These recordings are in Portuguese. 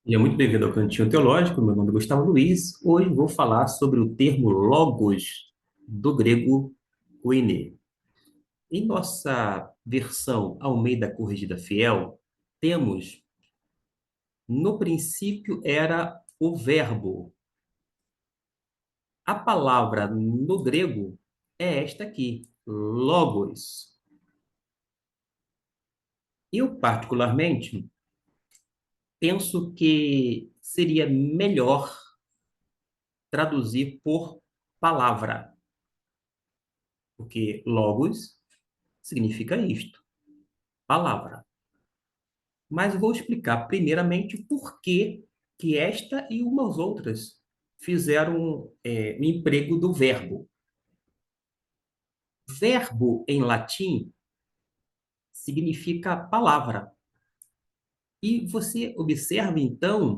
Seja muito bem-vindo ao Cantinho Teológico. Meu nome é Gustavo Luiz. Hoje vou falar sobre o termo logos, do grego koine. Em nossa versão Almeida Corrigida Fiel, temos, no princípio era o verbo. A palavra no grego é esta aqui, logos. Eu, particularmente, penso que seria melhor traduzir por palavra, porque logos significa isto, palavra. Mas vou explicar primeiramente por que esta e umas outras fizeram o emprego do verbo. Verbo em latim significa palavra. E você observa, então,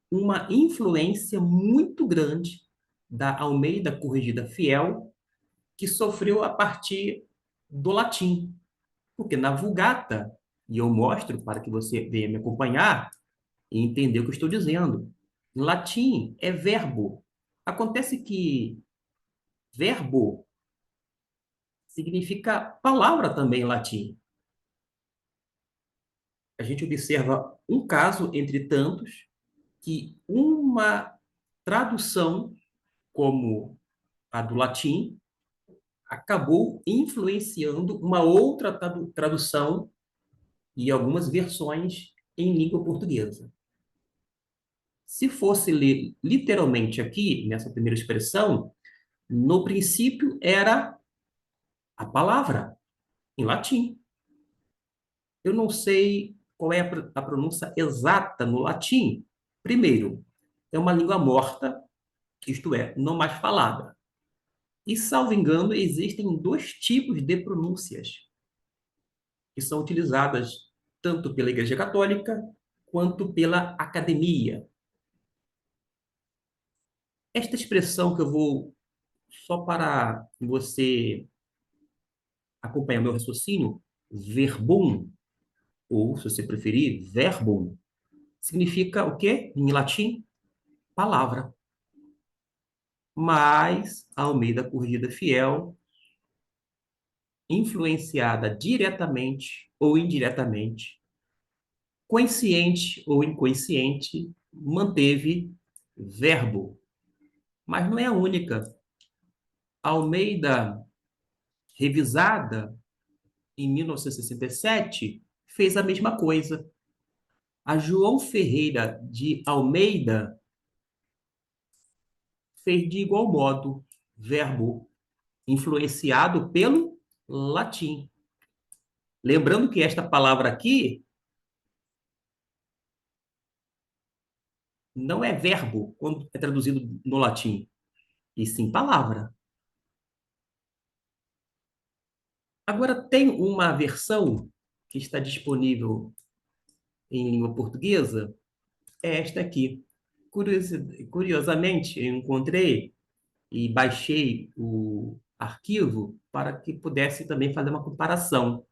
uma influência muito grande da Almeida Corrigida Fiel, que sofreu a partir do latim. Porque na Vulgata, e eu mostro para que você venha me acompanhar, e entender o que eu estou dizendo. Em latim é verbo. Acontece que verbo significa palavra também em latim. A gente observa um caso entre tantos que uma tradução como a do latim acabou influenciando uma outra tradução e algumas versões em língua portuguesa. Se fosse ler literalmente aqui, nessa primeira expressão, no princípio era a palavra, em latim. Eu não sei qual é a pronúncia exata no latim. Primeiro, é uma língua morta, isto é, não mais falada. E, salvo engano, existem dois tipos de pronúncias que são utilizadas tanto pela Igreja Católica quanto pela academia. Esta expressão que eu vou, só para você acompanhar meu raciocínio, verbum, ou, se você preferir, verbum, significa o quê? Em latim, palavra. Mas a Almeida Corrigida Fiel, influenciada diretamente ou indiretamente, consciente ou inconsciente, manteve verbo. Mas não é a única. A Almeida, revisada em 1967, fez a mesma coisa. A João Ferreira de Almeida fez de igual modo, verbo influenciado pelo latim. Lembrando que esta palavra aqui não é verbo quando é traduzido no latim, e sim palavra. Agora, tem uma versão que está disponível em língua portuguesa, é esta aqui. Curiosamente, eu encontrei e baixei o arquivo para que pudesse também fazer uma comparação.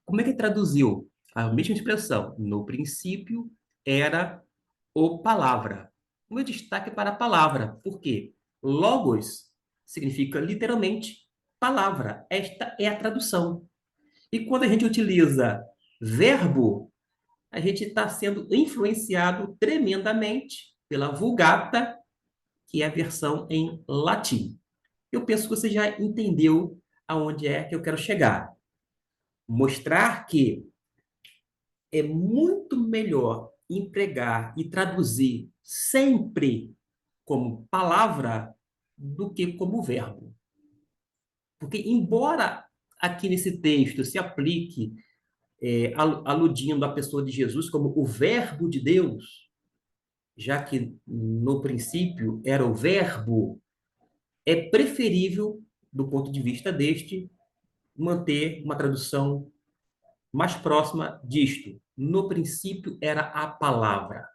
Como é que traduziu a mesma expressão? No princípio era o palavra. O meu destaque é para a palavra. Por quê? Logos significa literalmente palavra. Esta é a tradução. E quando a gente utiliza verbo, a gente está sendo influenciado tremendamente pela Vulgata, que é a versão em latim. Eu penso que você já entendeu aonde é que eu quero chegar. Mostrar que é muito melhor empregar e traduzir sempre como palavra do que como verbo. Porque, embora aqui nesse texto se aplique, aludindo à pessoa de Jesus como o Verbo de Deus, já que no princípio era o Verbo, é preferível, do ponto de vista deste, manter uma tradução mais próxima disto. No princípio era a palavra,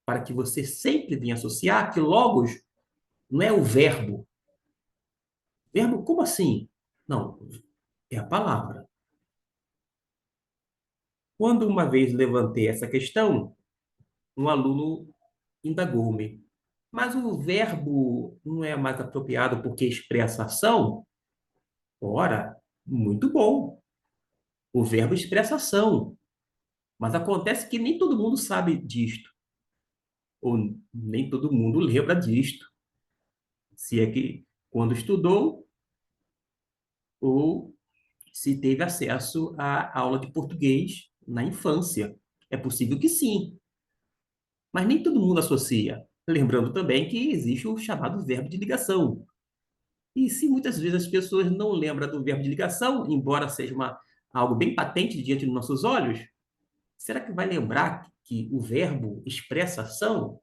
para que você sempre venha associar que logos não é o verbo. Verbo, como assim? Não, é a palavra. Quando uma vez levantei essa questão, um aluno indagou-me: mas o verbo não é mais apropriado porque expressa ação? Ora, muito bom. O verbo expressa ação. Mas acontece que nem todo mundo sabe disto, ou nem todo mundo lembra disto, se é que quando estudou ou se teve acesso à aula de português na infância. É possível que sim, mas nem todo mundo associa. Lembrando também que existe o chamado verbo de ligação. E se muitas vezes as pessoas não lembram do verbo de ligação, embora seja algo bem patente diante dos nossos olhos, será que vai lembrar que o verbo expressa ação?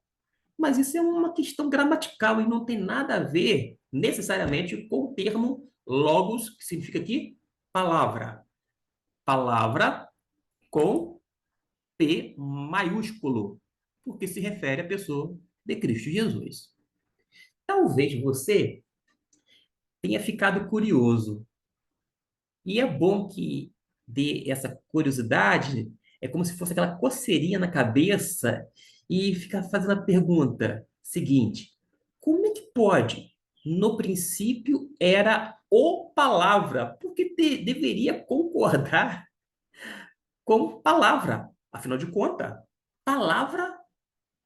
Mas isso é uma questão gramatical e não tem nada a ver necessariamente com o termo logos, que significa aqui palavra. Palavra com P maiúsculo, porque se refere à pessoa de Cristo Jesus. Talvez você tenha ficado curioso. E é bom que dê essa curiosidade, é como se fosse aquela coceirinha na cabeça e ficar fazendo a pergunta seguinte: como é que pode? No princípio era o palavra, porque deveria concordar com palavra. Afinal de contas, palavra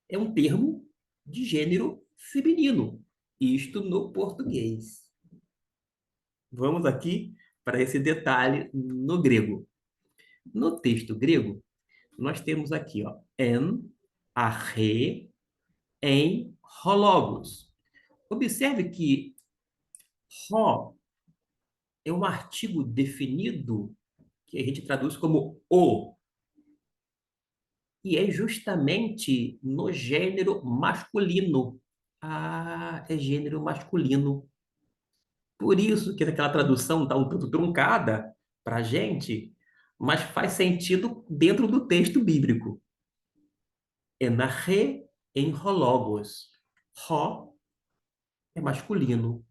é um termo de gênero feminino. Isto no português. Vamos aqui para esse detalhe no grego. No texto grego, nós temos aqui, ó, en, arre, em, hologos. Observe que ho é um artigo definido que a gente traduz como o, e é justamente no gênero masculino. Ah, é gênero masculino. Por isso que aquela tradução está um tanto truncada para a gente, mas faz sentido dentro do texto bíblico. Enarre em hologos. Ho é masculino.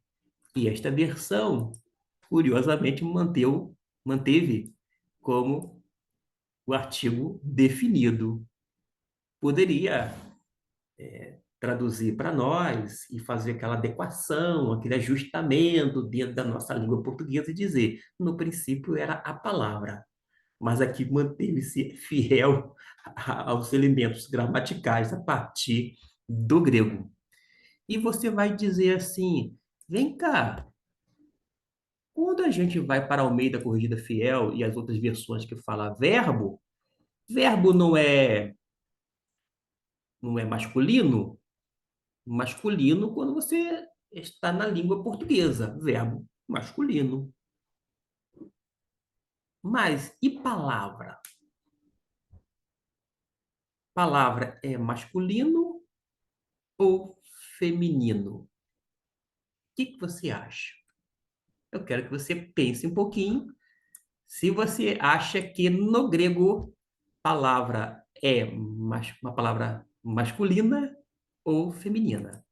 E esta versão, curiosamente, manteve como o artigo definido. Poderia traduzir para nós e fazer aquela adequação, aquele ajustamento dentro da nossa língua portuguesa e dizer, no princípio era a palavra, mas aqui manteve-se fiel aos elementos gramaticais a partir do grego. E você vai dizer assim: vem cá, quando a gente vai para Almeida Corrigida Fiel e as outras versões que fala verbo, verbo não é masculino? Masculino quando você está na língua portuguesa, verbo masculino. Mas e palavra? Palavra é masculino ou feminino? O que você acha? Eu quero que você pense um pouquinho. Se você acha que no grego palavra é uma palavra masculina ou feminina.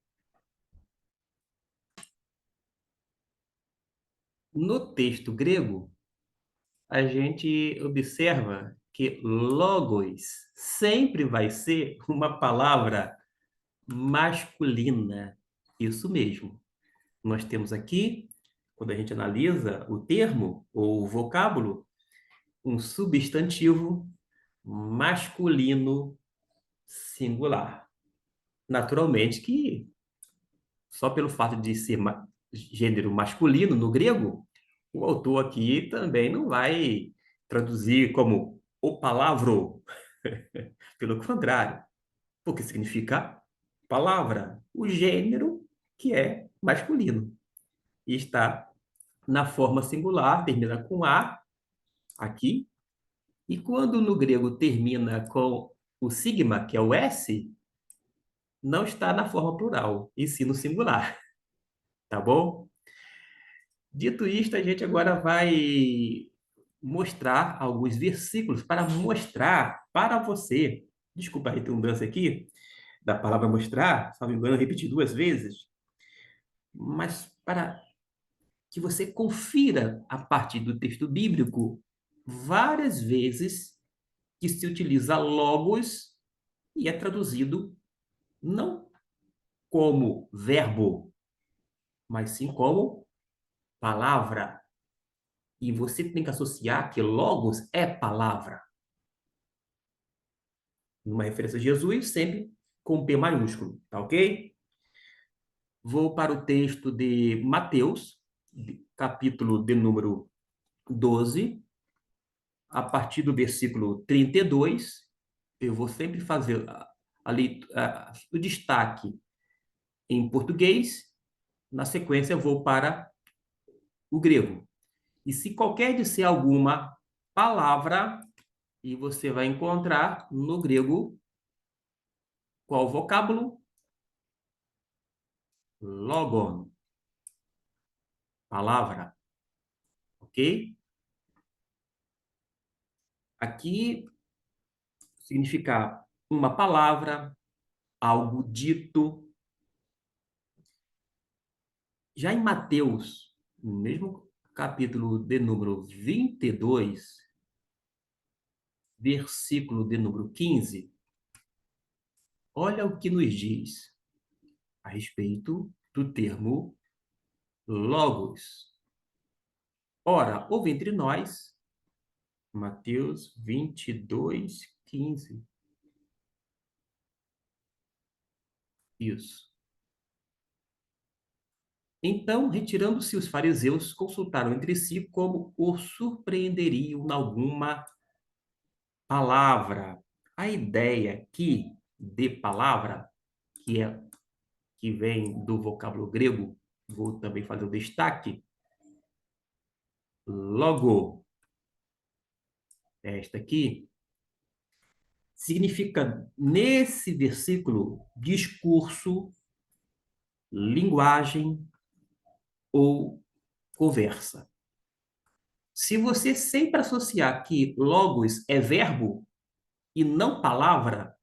No texto grego, a gente observa que logos sempre vai ser uma palavra masculina. Isso mesmo. Nós temos aqui, quando a gente analisa o termo ou o vocábulo, um substantivo masculino singular. Naturalmente que só pelo fato de ser gênero masculino no grego, o autor aqui também não vai traduzir como o palavro. Pelo contrário, porque significa palavra, o gênero que é masculino. E está na forma singular, termina com A aqui, e quando no grego termina com o sigma, que é o S, não está na forma plural, e sim no singular, tá bom? Dito isto, a gente agora vai mostrar alguns versículos para mostrar para você. Desculpa a redundância aqui da palavra mostrar, se não me engano, eu repeti duas vezes, mas para que você confira a partir do texto bíblico várias vezes que se utiliza logos e é traduzido não como verbo, mas sim como palavra. E você tem que associar que logos é palavra. Numa referência a Jesus, sempre com P maiúsculo, tá ok? Vou para o texto de Mateus, capítulo de número 12, a partir do versículo 32. Eu vou sempre fazer o destaque em português, na sequência eu vou para o grego. E se qualquer disser alguma palavra, e você vai encontrar no grego qual vocábulo? Logon, palavra, ok? Aqui significa uma palavra, algo dito. Já em Mateus, no mesmo capítulo de número 22, versículo de número 15, olha o que nos diz a respeito do termo logos. Ora, houve entre nós, Mateus 22, 15. Isso. Então, retirando-se os fariseus, consultaram entre si como o surpreenderiam em alguma palavra. A ideia aqui de palavra, que vem do vocábulo grego, vou também fazer o destaque, logo, esta aqui, significa, nesse versículo, discurso, linguagem ou conversa. Se você sempre associar que logos é verbo e não palavra,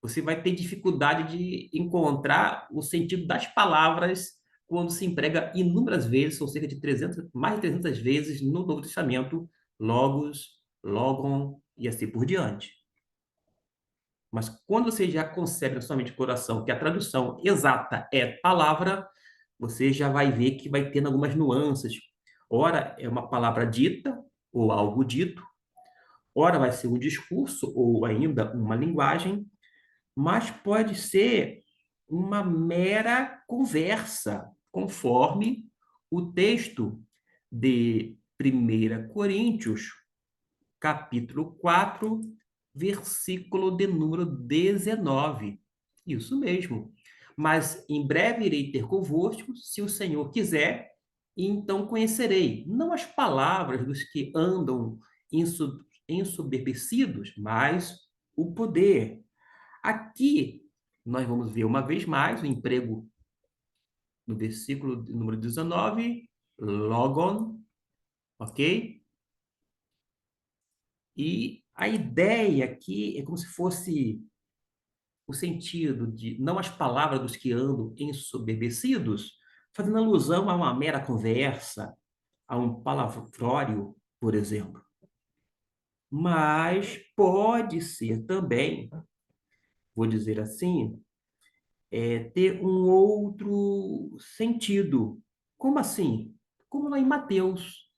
você vai ter dificuldade de encontrar o sentido das palavras quando se emprega inúmeras vezes, ou cerca de 300, mais de 300 vezes no Novo Testamento, logos, logon e assim por diante. Mas quando você já concebe na sua mente e coração que a tradução exata é palavra, você já vai ver que vai tendo algumas nuances. Ora, é uma palavra dita ou algo dito, ora vai ser um discurso ou ainda uma linguagem, mas pode ser uma mera conversa, conforme o texto de 1 Coríntios, capítulo 4, versículo de número 19. Isso mesmo. Mas em breve irei ter convosco, se o Senhor quiser, e então conhecerei, não as palavras dos que andam ensoberbecidos, mas o poder. Aqui, nós vamos ver uma vez mais o emprego no versículo número 19, logon, ok? E a ideia aqui é como se fosse o sentido de, não as palavras dos que andam ensoberbecidos, fazendo alusão a uma mera conversa, a um palavrório, por exemplo. Mas pode ser também, vou dizer assim, ter um outro sentido. Como assim? Como lá em Mateus.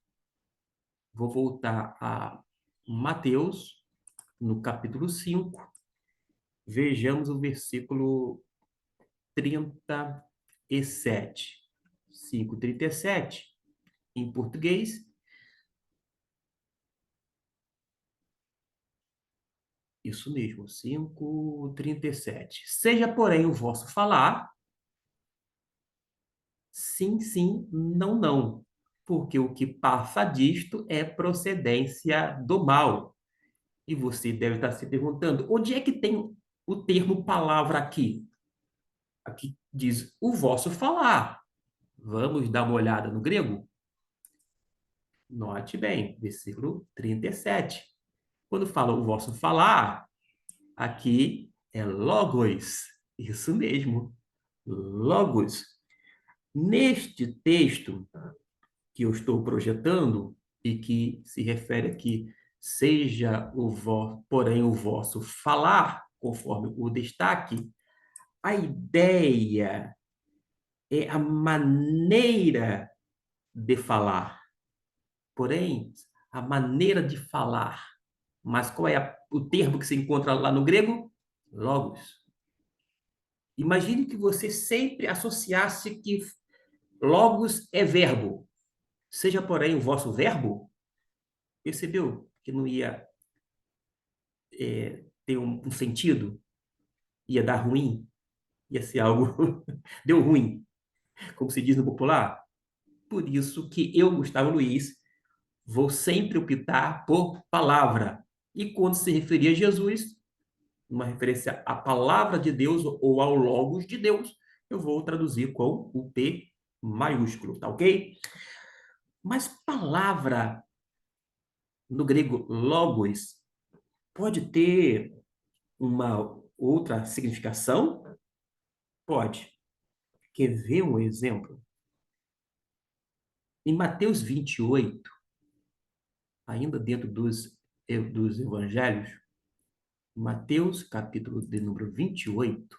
Vou voltar a Mateus, no capítulo 5. Vejamos o versículo 37. 5:37, em português. Isso mesmo, 5:37. Seja, porém, o vosso falar sim, sim, não, não. Porque o que passa disto é procedência do mal. E você deve estar se perguntando, onde é que tem o termo palavra aqui? Aqui diz o vosso falar. Vamos dar uma olhada no grego? Note bem, versículo 37. Quando fala o vosso falar, aqui é logos. Isso mesmo, logos. Neste texto que eu estou projetando e que se refere aqui, seja porém o vosso falar, conforme o destaque, a ideia é a maneira de falar. Porém, a maneira de falar. Mas qual é o termo que se encontra lá no grego? Logos. Imagine que você sempre associasse que logos é verbo. Seja, porém, o vosso verbo, percebeu que não ia ter um sentido? Ia dar ruim? Ia ser algo... Deu ruim, como se diz no popular? Por isso que eu, Gustavo Luiz, vou sempre optar por palavra. E quando se referir a Jesus, uma referência à palavra de Deus ou ao logos de Deus, eu vou traduzir com o P maiúsculo, tá ok? Mas palavra, no grego logos, pode ter uma outra significação? Pode. Quer ver um exemplo? Em Mateus 28, ainda dentro dos evangelhos, Mateus, capítulo de número 28,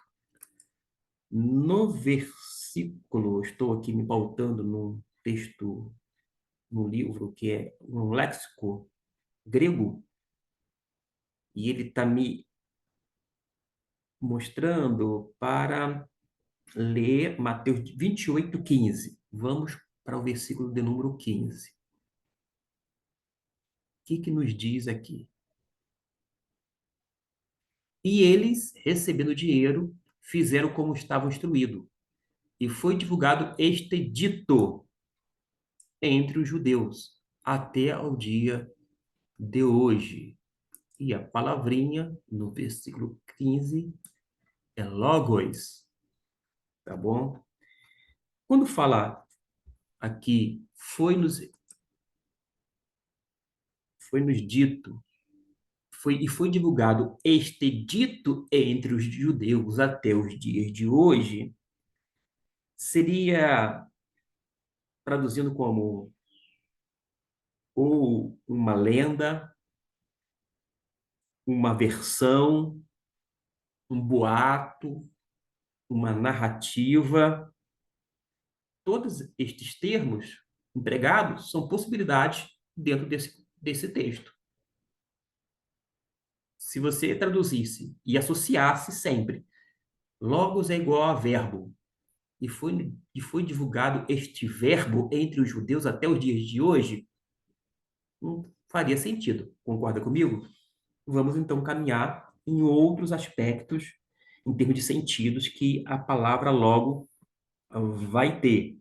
no versículo, estou aqui me pautando num texto, num livro que é um léxico grego, e ele está me mostrando para ler Mateus 28:15. Vamos para o versículo de número 15. O que nos diz aqui? E eles, recebendo dinheiro, fizeram como estava instruído. E foi divulgado este dito entre os judeus até ao dia de hoje. E a palavrinha no versículo 15 é logos, tá bom? Quando fala aqui, foi nos dito, foi divulgado este dito entre os judeus até os dias de hoje, seria traduzindo como ou uma lenda, uma versão, um boato, uma narrativa. Todos estes termos empregados são possibilidades dentro desse texto. Se você traduzisse e associasse sempre, logos é igual a verbo, e foi divulgado este verbo entre os judeus até os dias de hoje, não faria sentido. Concorda comigo? Vamos então caminhar em outros aspectos, em termos de sentidos, que a palavra logo vai ter.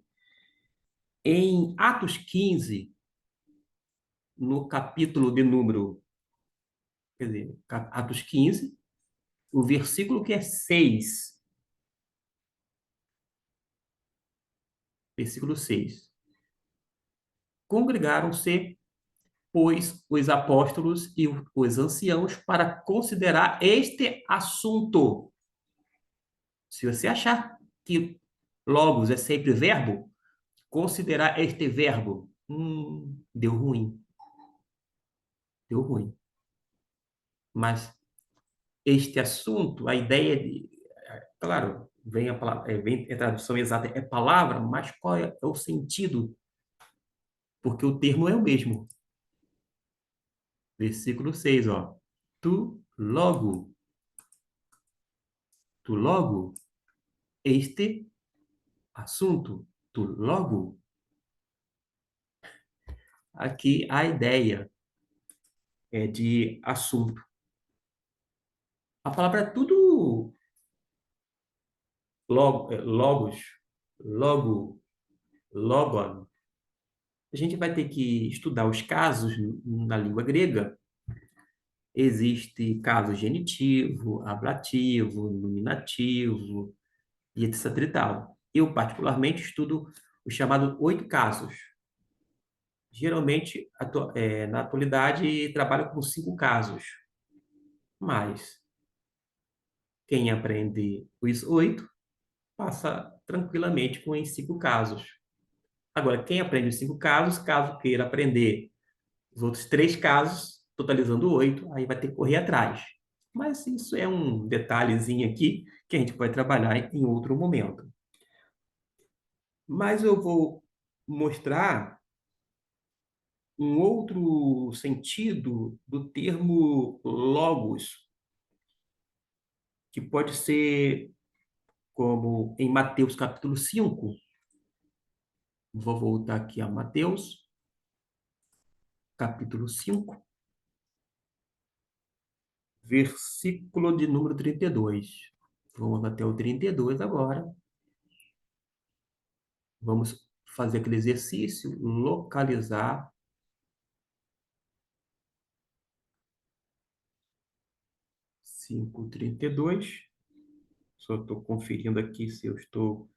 Em Atos 15, no capítulo de número, quer dizer, Atos 15, o versículo que é 6, versículo 6. Congregaram-se, pois, os apóstolos e os anciãos para considerar este assunto. Se você achar que logos é sempre verbo, considerar este verbo, deu ruim, deu ruim. Mas este assunto, a ideia de, claro, vem a palavra, vem a tradução exata é palavra, mas qual é o sentido? Porque o termo é o mesmo. Versículo 6, ó. Tu logo, este assunto, tu logo. Aqui a ideia é de assunto. A palavra é tudo logos, logo, logon. A gente vai ter que estudar os casos na língua grega. Existe caso genitivo, ablativo, nominativo e etc. e tal. Eu, particularmente, estudo o chamado 8 casos. Geralmente, na atualidade, trabalho com 5 casos. Mas quem aprende os 8 passa tranquilamente com os 5 casos. Agora, quem aprende os 5 casos, caso queira aprender os outros 3 casos, totalizando 8, aí vai ter que correr atrás. Mas isso é um detalhezinho aqui que a gente pode trabalhar em outro momento. Mas eu vou mostrar um outro sentido do termo logos, que pode ser como em Mateus capítulo 5. Vou voltar aqui a Mateus capítulo 5, versículo de número 32. Vamos até o 32 agora. Vamos fazer aquele exercício, localizar 5:32. Só estou conferindo aqui se eu estou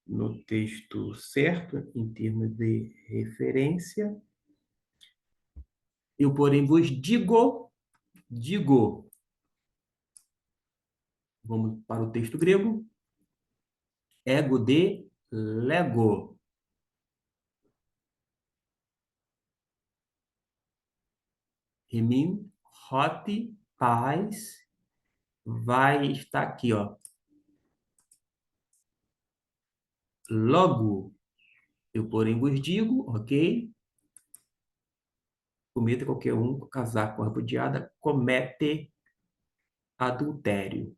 no texto certo, em termos de referência. Eu, porém, vos digo, vamos para o texto grego, ego de lego, remin, hot, paz, vai estar aqui, ó. Logo, eu, porém, vos digo, ok? Cometa qualquer um casar com a repudiada, comete adultério.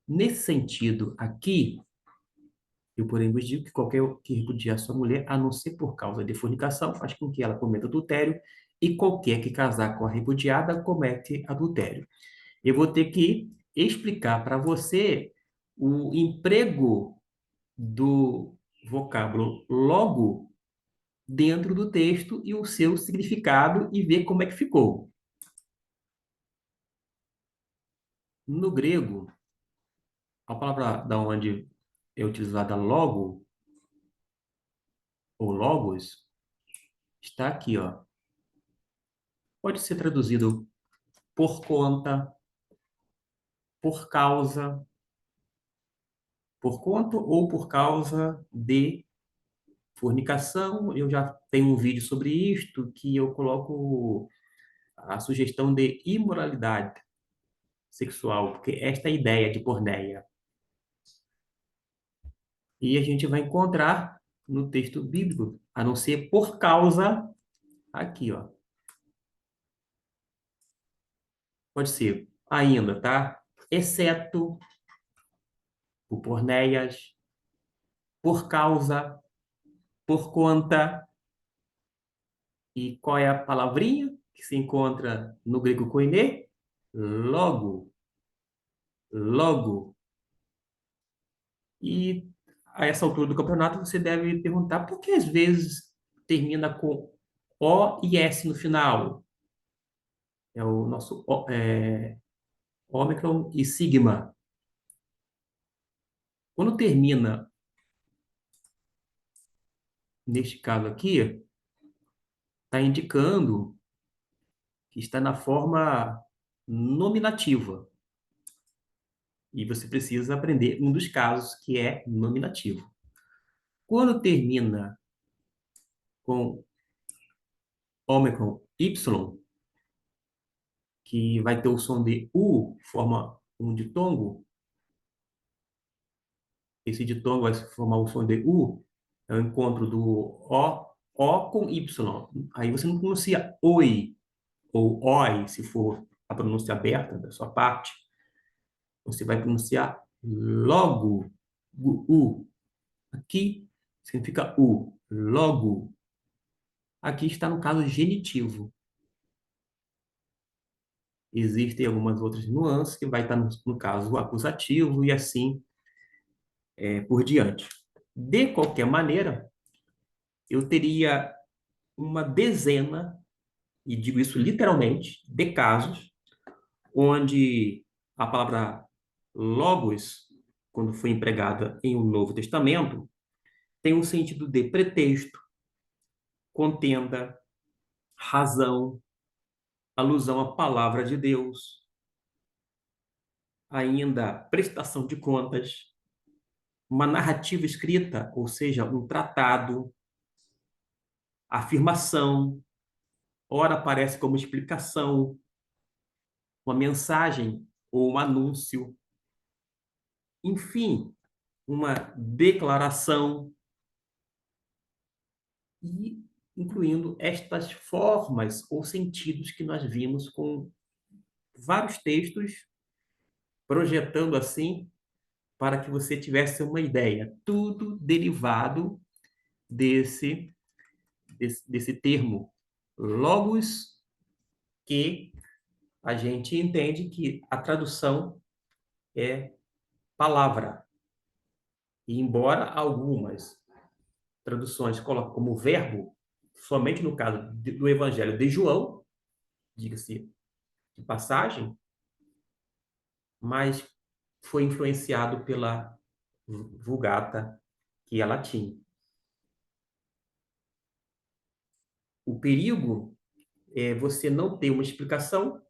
Nesse sentido aqui, eu, porém, vos digo que qualquer que repudiar sua mulher, a não ser por causa de fornicação, faz com que ela cometa adultério, e qualquer que casar com a repudiada comete adultério. Eu vou ter que explicar para você o emprego do vocábulo logo dentro do texto e o seu significado e ver como é que ficou. No grego, a palavra da onde é utilizada logo ou logos está aqui, ó. Pode ser traduzido por conta, por causa, por conta ou por causa de fornicação. Eu já tenho um vídeo sobre isto que eu coloco a sugestão de imoralidade sexual, porque esta é a ideia de porneia. E a gente vai encontrar no texto bíblico, a não ser por causa, aqui, ó. Pode ser ainda, tá? Exceto, por porneias, por causa, por conta. E qual é a palavrinha que se encontra no grego koiné? Logo, logo. E a essa altura do campeonato você deve perguntar por que às vezes termina com O e S no final. É o nosso ômicron e sigma. Quando termina, neste caso aqui, está indicando que está na forma nominativa. E você precisa aprender um dos casos que é nominativo. Quando termina com ômicron Y, que vai ter o som de U, forma um ditongo, esse ditongo vai formar o som de U, é o encontro do O com Y. Aí você não pronuncia oi ou oi, se for a pronúncia aberta da sua parte. Você vai pronunciar logo, U. Aqui significa U, logo. Aqui está no caso genitivo. Existem algumas outras nuances que vai estar no caso acusativo e assim por diante. De qualquer maneira, eu teria uma dezena, e digo isso literalmente, de casos onde a palavra logos, quando foi empregada em um Novo Testamento, tem um sentido de pretexto, contenda, razão, alusão à palavra de Deus, ainda prestação de contas, uma narrativa escrita, ou seja, um tratado, afirmação, ora aparece como explicação, uma mensagem ou um anúncio, enfim, uma declaração, e incluindo estas formas ou sentidos que nós vimos com vários textos, projetando assim para que você tivesse uma ideia. Tudo derivado desse termo logos, que a gente entende que a tradução é palavra. E embora algumas traduções colocam como verbo, somente no caso do Evangelho de João, diga-se de passagem, mas foi influenciado pela Vulgata, que é latim. O perigo é você não ter uma explicação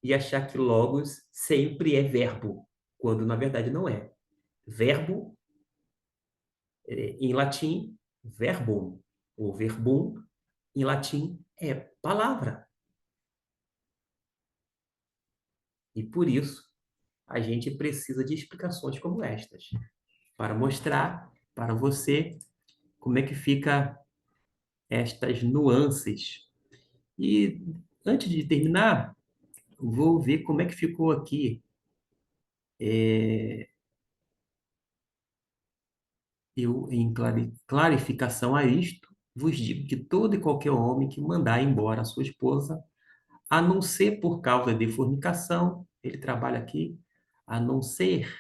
e achar que logos sempre é verbo, quando na verdade não é. Verbo, em latim, verbum, ou verbum, em latim, é palavra. E por isso, a gente precisa de explicações como estas, para mostrar para você como é que fica estas nuances. E antes de terminar, vou ver como é que ficou aqui. Eu, em clarificação a isto, vos digo que todo e qualquer homem que mandar embora a sua esposa, a não ser por causa de fornicação, ele trabalha aqui, a não ser,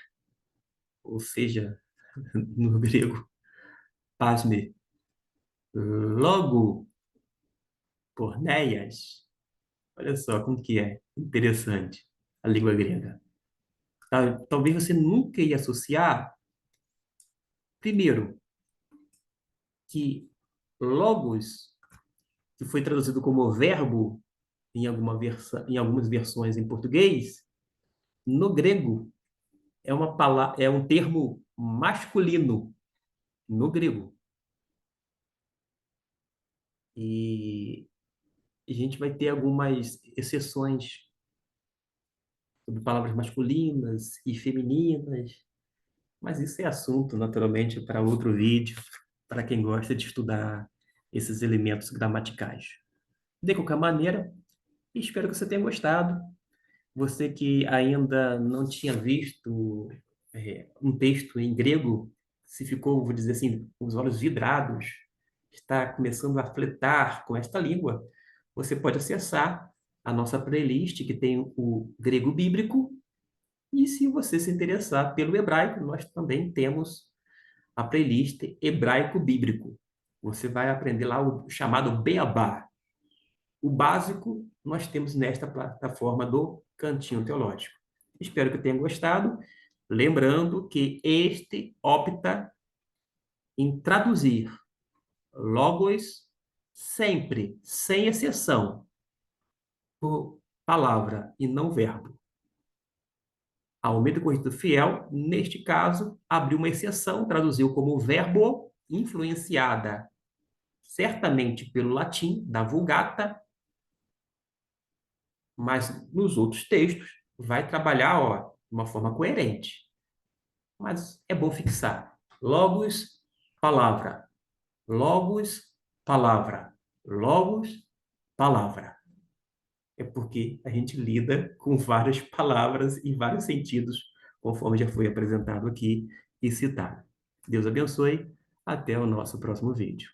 ou seja, no grego, pasme, logo, porneias. Olha só como que é interessante a língua grega. Talvez você nunca ia associar, primeiro, que logos, que foi traduzido como verbo em algumas versões em português, no grego é um termo masculino no grego. E a gente vai ter algumas exceções sobre palavras masculinas e femininas, mas isso é assunto, naturalmente, para outro vídeo, para quem gosta de estudar esses elementos gramaticais. De qualquer maneira, espero que você tenha gostado. Você que ainda não tinha visto um texto em grego, se ficou, vou dizer assim, com os olhos vidrados, está começando a fletar com esta língua, você pode acessar a nossa playlist, que tem o grego bíblico, e se você se interessar pelo hebraico, nós também temos a playlist hebraico bíblico. Você vai aprender lá o chamado Beabá. O básico nós temos nesta plataforma do Cantinho Teológico. Espero que tenham gostado. Lembrando que este opta em traduzir logos sempre, sem exceção, por palavra e não verbo. A Almeida Corrigida Fiel, neste caso, abriu uma exceção, traduziu como verbo, influenciada certamente pelo latim, da Vulgata, mas nos outros textos vai trabalhar, ó, de uma forma coerente. Mas é bom fixar. Logos, palavra. Logos, palavra. Logos, palavra. É porque a gente lida com várias palavras e vários sentidos, conforme já foi apresentado aqui e citado. Deus abençoe. Até o nosso próximo vídeo.